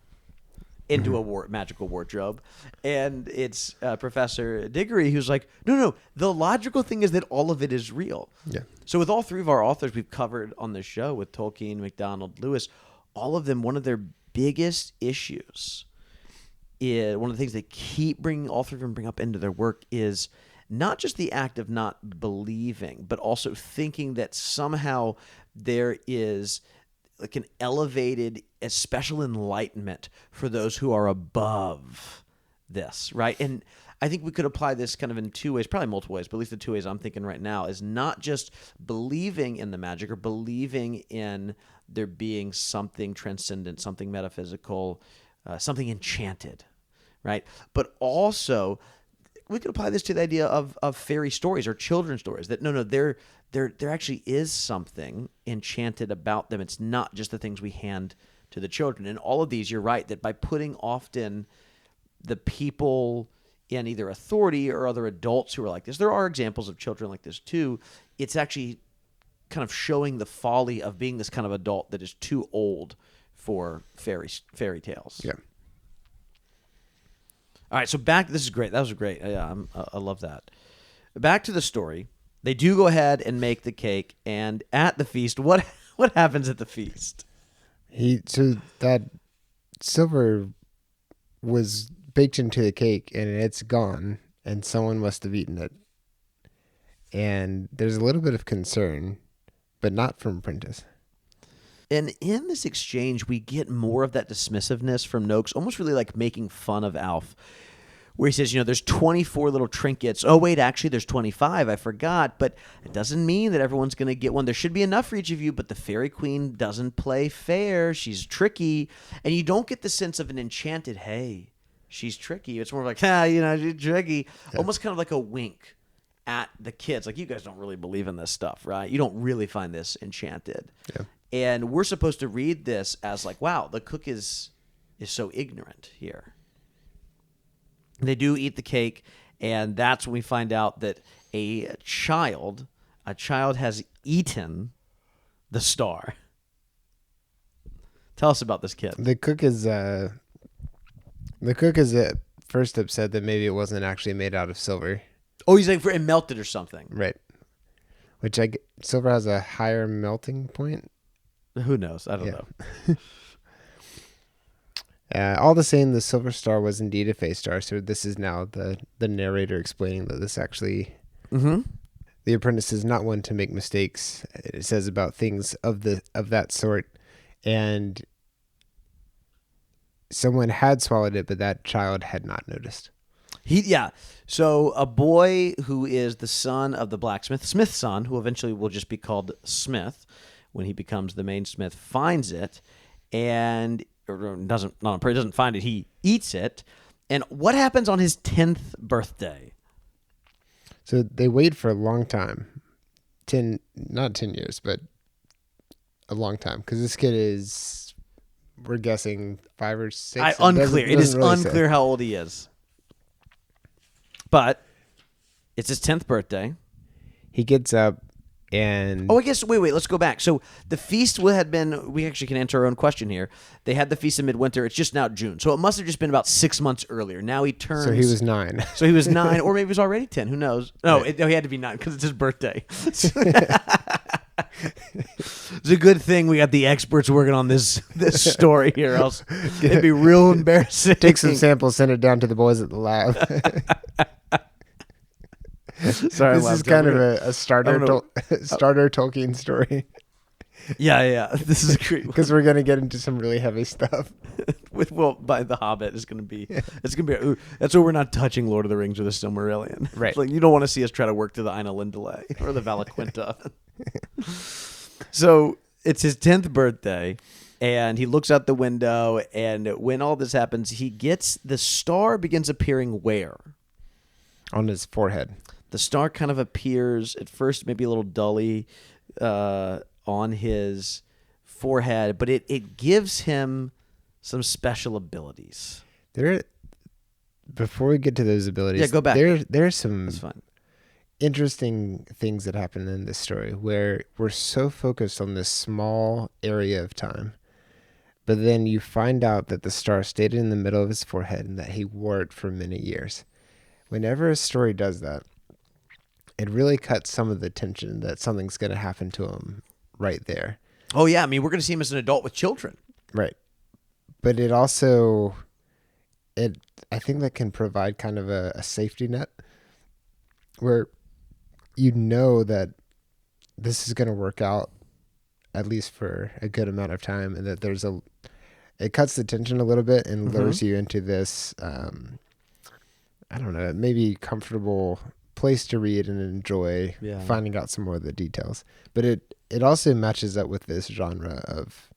into a magical wardrobe, and it's Professor Diggory who's like, no, the logical thing is that all of it is real. Yeah. So with all three of our authors we've covered on this show, with Tolkien, MacDonald, Lewis, all of them, one of their biggest issues is, one of the things they keep all three of them bring up into their work, is not just the act of not believing, but also thinking that somehow there is like an elevated, a special enlightenment for those who are above this, right? And I think we could apply this kind of in two ways, probably multiple ways, but at least the two ways I'm thinking right now is not just believing in the magic or believing in there being something transcendent, something metaphysical, something enchanted, right? But also, we could apply this to the idea of fairy stories or children's stories, that there actually is something enchanted about them. It's not just the things we hand to the children. And all of these, you're right, that by putting often the people in either authority or other adults who are like this, there are examples of children like this too, it's actually kind of showing the folly of being this kind of adult that is too old for fairy tales. Yeah. All right, so this is great. That was great. Yeah, I love that. Back to the story. They do go ahead and make the cake, and at the feast, what happens at the feast? So that silver was baked into the cake, and it's gone, and someone must have eaten it. And there's a little bit of concern, but not from Prentice. And in this exchange, we get more of that dismissiveness from Noakes, almost really like making fun of Alf, where he says, there's 24 little trinkets. Oh, wait, actually, there's 25. I forgot. But it doesn't mean that everyone's going to get one. There should be enough for each of you, but the Fairy Queen doesn't play fair. She's tricky. And you don't get the sense of an enchanted, hey, she's tricky. It's more like, she's tricky. Yeah. Almost kind of like a wink at the kids. Like, you guys don't really believe in this stuff, right? You don't really find this enchanted. Yeah. And we're supposed to read this as like, wow, the cook is so ignorant here. They do eat the cake, and that's when we find out that a child has eaten the star. Tell us about this kid. The cook is at first upset that maybe it wasn't actually made out of silver. Oh, he's like, it melted or something. Right. Which silver has a higher melting point. Who knows? I don't know. All the same, the silver star was indeed a Fae star. So this is now the narrator explaining that this actually, the apprentice is not one to make mistakes. It says about things of that sort, and someone had swallowed it, but that child had not noticed. So a boy who is the son of the blacksmith, Smith's son, who eventually will just be called Smith when he becomes the main smith, finds it and doesn't find it. He eats it. And what happens on his 10th birthday? So they wait for a long time. Not 10 years, but a long time. Because this kid is, we're guessing 5 or 6. Unclear. It is really unclear how old he is. But it's his 10th birthday. He gets up and... Oh, I guess, wait, let's go back. So the feast had been, we actually can answer our own question here. They had the feast in midwinter. It's just now June. So it must have just been about 6 months earlier. Now he turns... So he was 9. So he was 9, or maybe he was already 10. Who knows? No, right. He had to be 9 because it's his birthday. It's a good thing we got the experts working on this story here, else it'd be real embarrassing. Take some samples, send it down to the boys at the lab. Sorry, this is kind of a starter Tolkien story. Yeah. This is great because we're gonna get into some really heavy stuff. By The Hobbit is gonna be. It's gonna be. That's why we're not touching Lord of the Rings or the Silmarillion. Right. Like you don't want to see us try to work to the Aina Lindale or the Valaquinta. So it's his 10th birthday, and he looks out the window, and when all this happens, the star begins appearing where? On his forehead. The star kind of appears at first maybe a little dully on his forehead, but it gives him some special abilities. Before we get to those abilities, go back. There's some That's fine. Interesting things that happen in this story where we're so focused on this small area of time, but then you find out that the star stayed in the middle of his forehead and that he wore it for many years. Whenever a story does that, it really cuts some of the tension that something's going to happen to him right there. Oh, yeah. I mean, we're going to see him as an adult with children. Right. But it also, I think that can provide kind of a safety net where you know that this is going to work out at least for a good amount of time, and that it cuts the tension a little bit and lures you into this, I don't know, maybe comfortable place to read and enjoy finding out some more of the details. But it also matches up with this genre of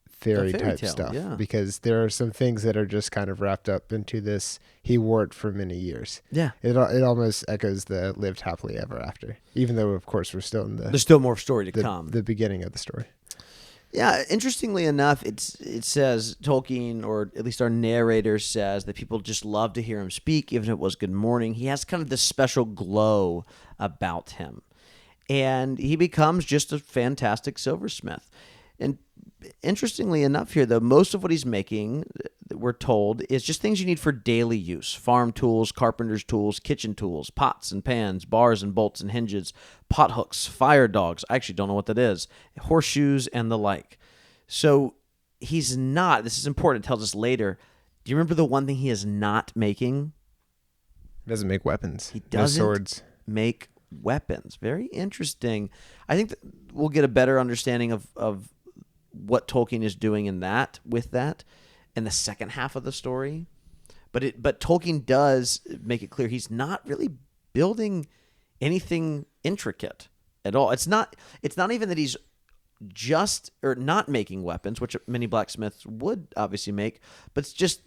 fairy type stuff, because there are some things that are just kind of wrapped up into this. He wore it for many years. Yeah, it almost echoes the lived happily ever after, even though of course we're still in there's still more story to come. The beginning of the story. Yeah, interestingly enough, it says Tolkien, or at least our narrator says, that people just love to hear him speak, even if it was good morning. He has kind of this special glow about him, and he becomes just a fantastic silversmith. And interestingly enough here, though, most of what he's making, we're told, is just things you need for daily use. Farm tools, carpenter's tools, kitchen tools, pots and pans, bars and bolts and hinges, pot hooks, fire dogs. I actually don't know what that is. Horseshoes and the like. So he's not, this is important, it tells us later. Do you remember the one thing he is not making? He doesn't make weapons. He doesn't no swords. make weapons. Very interesting. I think that we'll get a better understanding of what Tolkien is doing in that in the second half of the story. But Tolkien does make it clear he's not really building anything intricate at all. It's not even that he's just or not making weapons, which many blacksmiths would obviously make, but it's just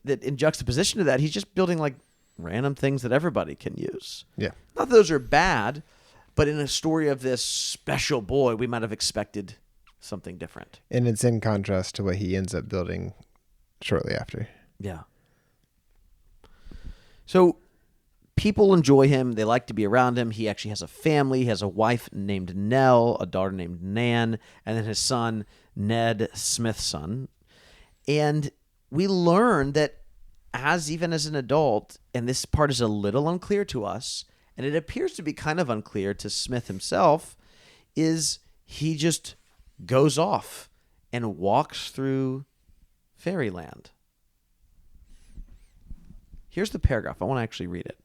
that in juxtaposition to that, he's just building like random things that everybody can use. Yeah. Not that those are bad, but in a story of this special boy, we might have expected something different. And it's in contrast to what he ends up building shortly after. Yeah. So people enjoy him. They like to be around him. He actually has a family. He has a wife named Nell, a daughter named Nan, and then his son, Ned, Smith's son. And we learn that even as an adult, and this part is a little unclear to us, and it appears to be kind of unclear to Smith himself, is he just goes off and walks through fairyland. Here's the paragraph. I want to actually read it.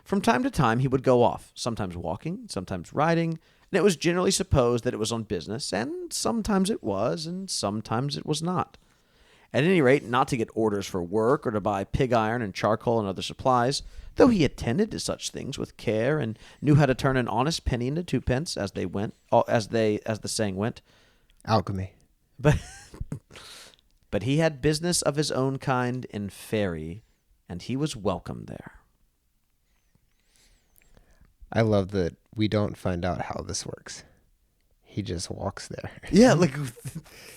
From time to time, he would go off, sometimes walking, sometimes riding, and it was generally supposed that it was on business, and sometimes it was, and sometimes it was not. At any rate, not to get orders for work or to buy pig iron and charcoal and other supplies, though he attended to such things with care and knew how to turn an honest penny into twopence as the saying went. Alchemy. But he had business of his own kind in Faery, and he was welcome there. I love that we don't find out how this works. He just walks there. Yeah, like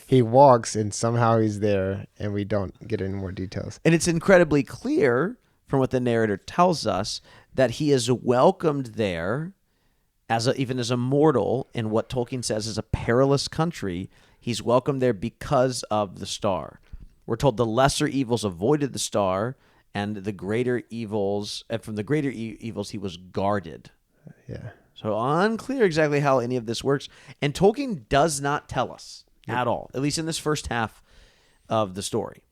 he walks and somehow he's there, and we don't get any more details. And it's incredibly clear from what the narrator tells us that he is welcomed there even as a mortal in what Tolkien says is a perilous country. He's welcomed there because of the star. We're told the lesser evils avoided the star, and the greater evils, and from the greater evils he was guarded. Yeah. So unclear exactly how any of this works. And Tolkien does not tell us at all, at least in this first half of the story.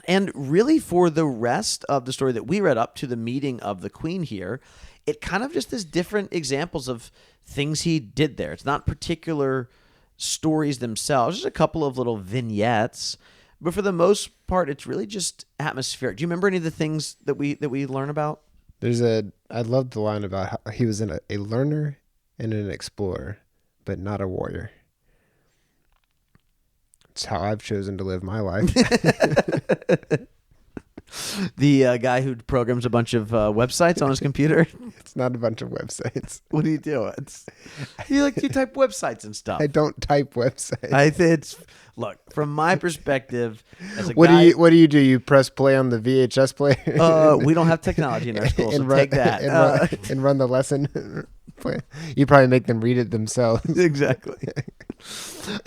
And really for the rest of the story that we read up to the meeting of the queen here, it kind of just is different examples of things he did there. It's not particular stories themselves, just a couple of little vignettes. But for the most part, it's really just atmospheric. Do you remember any of the things that we learn about? I love the line about how he was a learner and an explorer, but not a warrior. It's how I've chosen to live my life. The guy who programs a bunch of websites on his computer. It's not a bunch of websites. What do you do? You type websites and stuff. I don't type websites. Look, from my perspective, as a what guy, what do? You press play on the VHS player? We don't have technology in our school, so take that and run the lesson. You probably make them read it themselves. Exactly.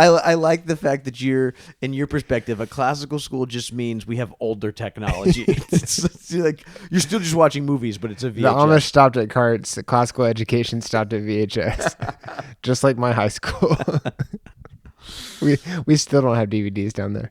I like the fact that in your perspective, a classical school just means we have older technology. It's like you're still just watching movies, but it's a VHS. The Amish stopped at carts. The classical education stopped at VHS, just like my high school. We still don't have DVDs down there.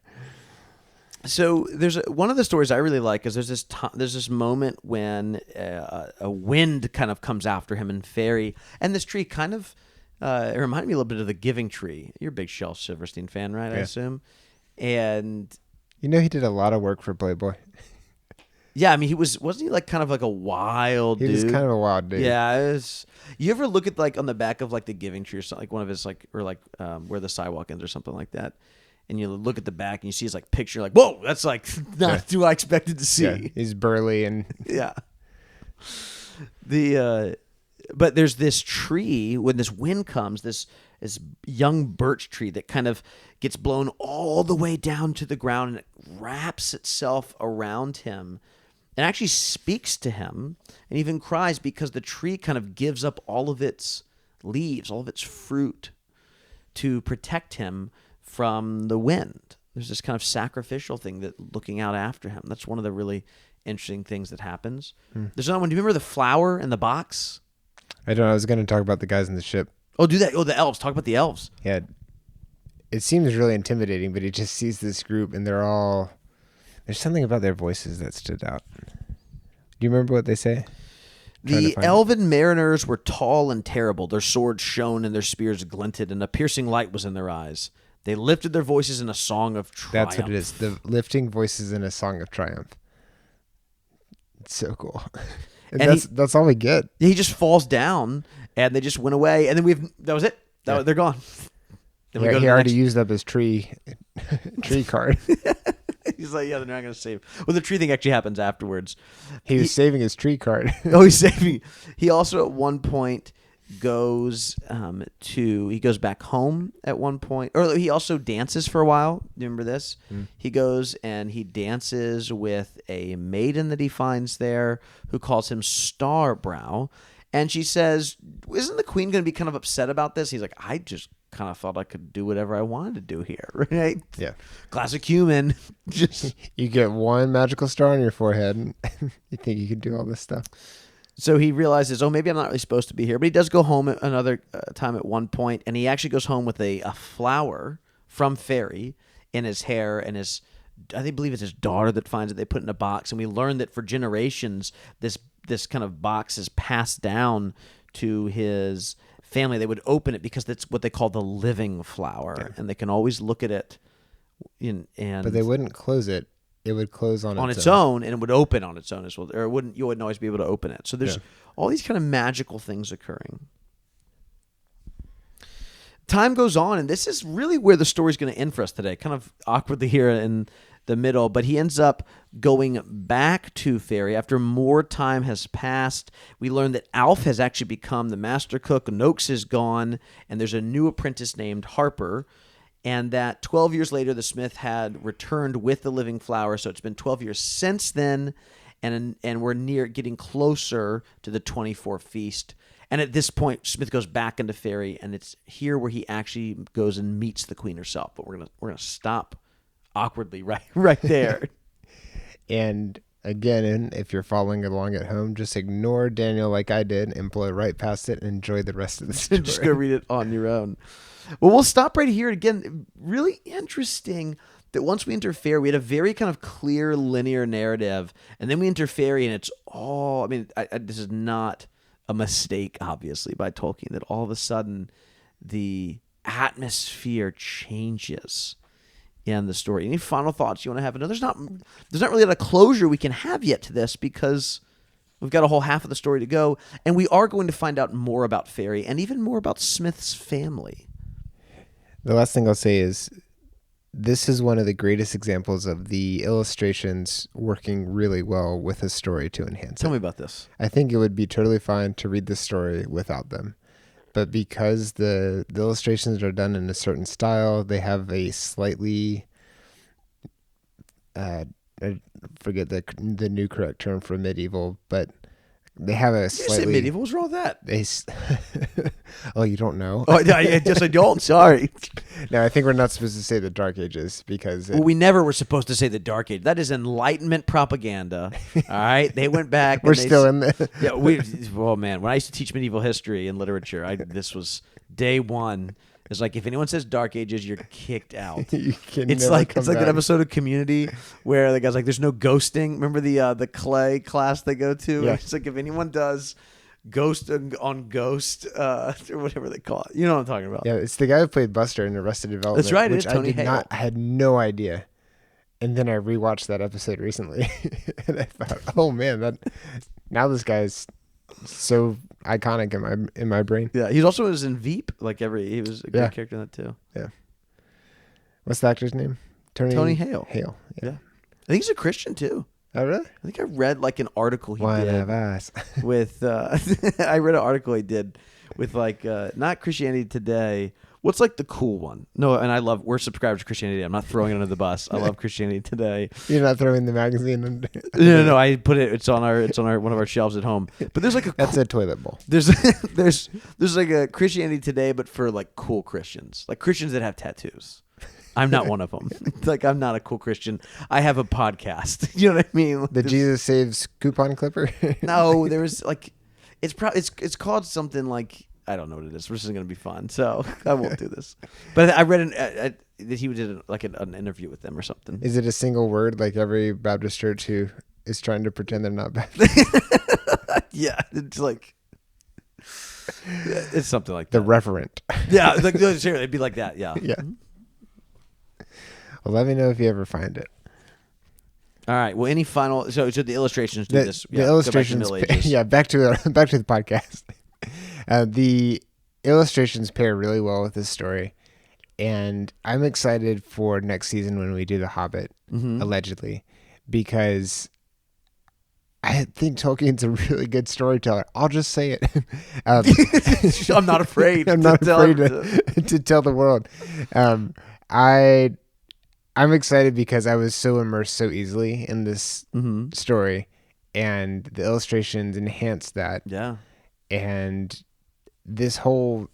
So there's one of the stories I really like is there's this moment when a wind kind of comes after him in Faery, and this tree kind of it reminded me a little bit of the Giving Tree. You're a big Shel Silverstein fan, right? Yeah. I assume. And he did a lot of work for Playboy. Yeah, I mean wasn't he like kind of like a wild dude? He was kind of a wild dude. Yeah, you ever look at like on the back of like the Giving Tree or something, like one of his like, or like where the sidewalk ends or something like that, and you look at the back and you see his like picture, like, whoa, that's like not who I expected to see. Yeah, he's burly and yeah. But there's this tree when this wind comes, this young birch tree that kind of gets blown all the way down to the ground, and it wraps itself around him and actually speaks to him and even cries because the tree kind of gives up all of its leaves, all of its fruit to protect him from the wind. There's this kind of sacrificial thing that looking out after him. That's one of the really interesting things that happens. There's another one. Do you remember the flower in the box? I don't know. I was going to talk about the guys in the ship. Oh, do that. Oh, the elves. Talk about the elves. Yeah. It seems really intimidating, but he just sees this group and there's something about their voices that stood out. Do you remember what they say? The elven mariners were tall and terrible. Their swords shone and their spears glinted, and a piercing light was in their eyes. They lifted their voices in a song of triumph. That's what it is. The lifting voices in a song of triumph. It's so cool. And that's all we get. He just falls down, and they just went away. And then that was it. They're gone. Then we go to he already used up his tree card. He's like, yeah, they're not going to save. Well, the tree thing actually happens afterwards. He was saving his tree card. He's saving. He also at one point goes he goes back home at one point, or he also dances for a while. Do you remember this? He goes and he dances with a maiden that he finds there who calls him Starbrow, and she says, "Isn't the queen going to be kind of upset about this?" He's like, "I just kind of thought I could do whatever I wanted to do here." Right? Yeah. Classic human. Just you get one magical star on your forehead, and you think you can do all this stuff. So he realizes, maybe I'm not really supposed to be here. But he does go home another time at one point, and he actually goes home with a flower from Faery in his hair, and I believe it's his daughter that finds it. They put it in a box, and we learn that for generations, this kind of box is passed down to his family. They would open it because that's what they call the living flower, and they can always look at it. But they wouldn't close it. It would close on its own, and it would open on its own as well. Or you wouldn't always be able to open it. So there's all these kind of magical things occurring. Time goes on, and this is really where the story's going to end for us today. Kind of awkwardly here in the middle, but he ends up going back to Faery after more time has passed. We learn that Alf has actually become the master cook. Noakes is gone, and there's a new apprentice named Harper. And that 12 years later, the smith had returned with the living flower. So it's been 12 years since then, and we're getting closer to the 24th feast. And at this point, Smith goes back into Faery, and it's here where he actually goes and meets the queen herself. But we're gonna stop awkwardly right there. And again, if you're following along at home, just ignore Daniel like I did and blow right past it and enjoy the rest of the story. Just go read it on your own. Well, we'll stop right here. Again, really interesting that once we enter Faery, we had a very kind of clear linear narrative, and then we enter Faery, and it's all, this is not a mistake, obviously, by Tolkien, that all of a sudden the atmosphere changes in the story. Any final thoughts you want to have? No, there's not really a closure we can have yet to this, because we've got a whole half of the story to go, and we are going to find out more about Faery and even more about Smith's family. The last thing I'll say is this is one of the greatest examples of the illustrations working really well with a story to enhance it. Tell me about this. I think it would be totally fine to read the story without them. But because the illustrations are done in a certain style, they have a slightly, I forget the new correct term for medieval, but they have a slightly... You say medieval? What's wrong with that? Oh, you don't know? Oh, I guess I don't. Sorry. No, I think we're not supposed to say the Dark Ages because... we never were supposed to say the Dark Age. That is Enlightenment propaganda. All right? They went back... We're still in there. Yeah, man, when I used to teach medieval history and literature, this was day one. It's like, if anyone says Dark Ages, you're kicked out. It's like that episode of Community where the guy's like, "There's no ghosting." Remember the clay class they go to? Yeah. It's like, if anyone does ghost on ghost or whatever they call it, you know what I'm talking about? Yeah, it's the guy who played Buster in Arrested Development. That's right. Which It's Tony Hale. I had no idea, and then I rewatched that episode recently, and I thought, oh man, now this guy's so iconic in my brain. Yeah, he also was in Veep. He was a good character in that too. Yeah. What's the actor's name? Tony Hale. Hale. Yeah. I think he's a Christian too. Oh really? I think I read an article he One did of us. with. I read an article he did with not Christianity Today. What's the cool one? No, and we're subscribed to Christianity Today. I'm not throwing it under the bus. I love Christianity Today. You're not throwing the magazine under. No. I put it. It's on one of our shelves at home. But there's that's a toilet bowl. There's a Christianity Today, but for cool Christians, Christians that have tattoos. I'm not one of them. I'm not a cool Christian. I have a podcast. You know what I mean? The Jesus Saves coupon clipper. No, there was it's called something I don't know what it is. This is going to be fun, so I won't do this. But I read that he did an interview with them or something. Is it a single word like every Baptist church who is trying to pretend they're not Baptist? Yeah, it's like it's something like the that. reverent. Yeah, like, seriously, it'd be like that. Yeah. Yeah. Well, let me know if you ever find it. All right. Well, any final? So the illustrations do this. The illustrations. Yeah, back to the podcast. The illustrations pair really well with this story, and I'm excited for next season when we do The Hobbit, allegedly, because I think Tolkien's a really good storyteller. I'll just say it. I'm not afraid. I'm not afraid to tell the world. I'm excited because I was so immersed so easily in this story, and the illustrations enhance that. Yeah. And this whole,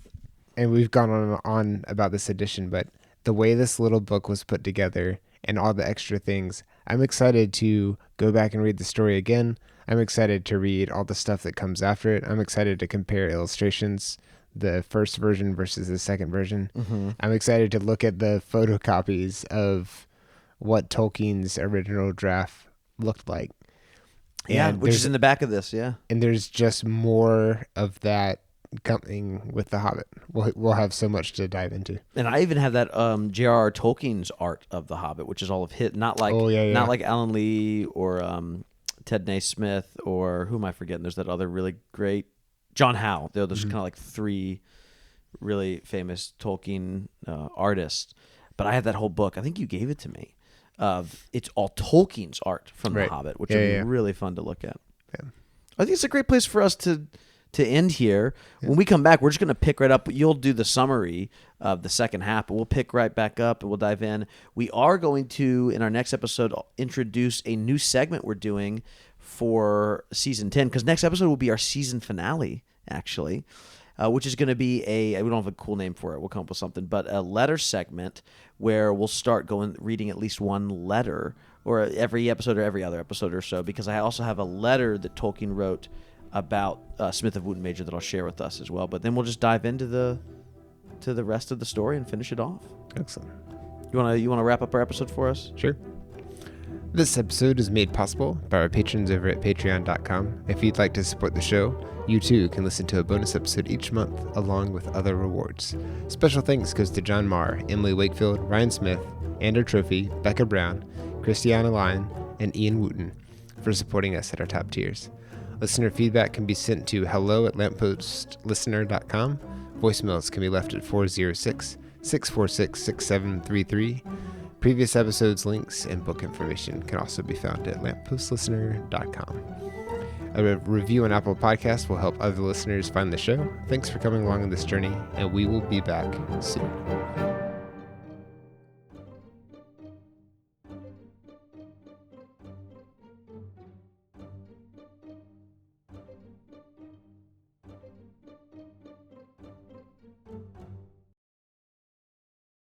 and we've gone on about this edition, but the way this little book was put together and all the extra things, I'm excited to go back and read the story again. I'm excited to read all the stuff that comes after it. I'm excited to compare illustrations, the first version versus the second version. I'm excited to look at the photocopies of what Tolkien's original draft looked like. Yeah, which is in the back of this, yeah. And there's just more of that coming with The Hobbit. We'll have so much to dive into. And I even have that J.R.R. Tolkien's art of The Hobbit, which is all of his, not like not like Alan Lee or Ted Naismith or who am I forgetting? There's that other really great John Howe. There's kind of like three really famous Tolkien artists. But I have that whole book. I think you gave it to me. It's all Tolkien's art from The Hobbit, which would be really fun to look at. Yeah. I think it's a great place for us to end here. When we come back, we're just going to pick right up. You'll do the summary of the second half, but we'll pick right back up and we'll dive in. We are going to, in our next episode, introduce a new segment we're doing for season 10, because next episode will be our season finale, actually, which is going to be we don't have a cool name for it. We'll come up with something, but a letter segment where we'll start reading at least one letter, or every episode or every other episode or so, because I also have a letter that Tolkien wrote about Smith of Wootton Major that I'll share with us as well. But then we'll just dive into the rest of the story and finish it off. Excellent. You wanna wrap up our episode for us? Sure. This episode is made possible by our patrons over at patreon.com. If you'd like to support the show, you too can listen to a bonus episode each month along with other rewards. Special thanks goes to John Marr, Emily Wakefield, Ryan Smith, Andrew Trophy, Becca Brown, Christiana Lyon, and Ian Wooten for supporting us at our top tiers. Listener feedback can be sent to hello@lampostlistener.com. Voicemails can be left at 406-646-6733. Previous episodes, links, and book information can also be found at lampostlistener.com. A review on Apple Podcasts will help other listeners find the show. Thanks for coming along on this journey, and we will be back soon.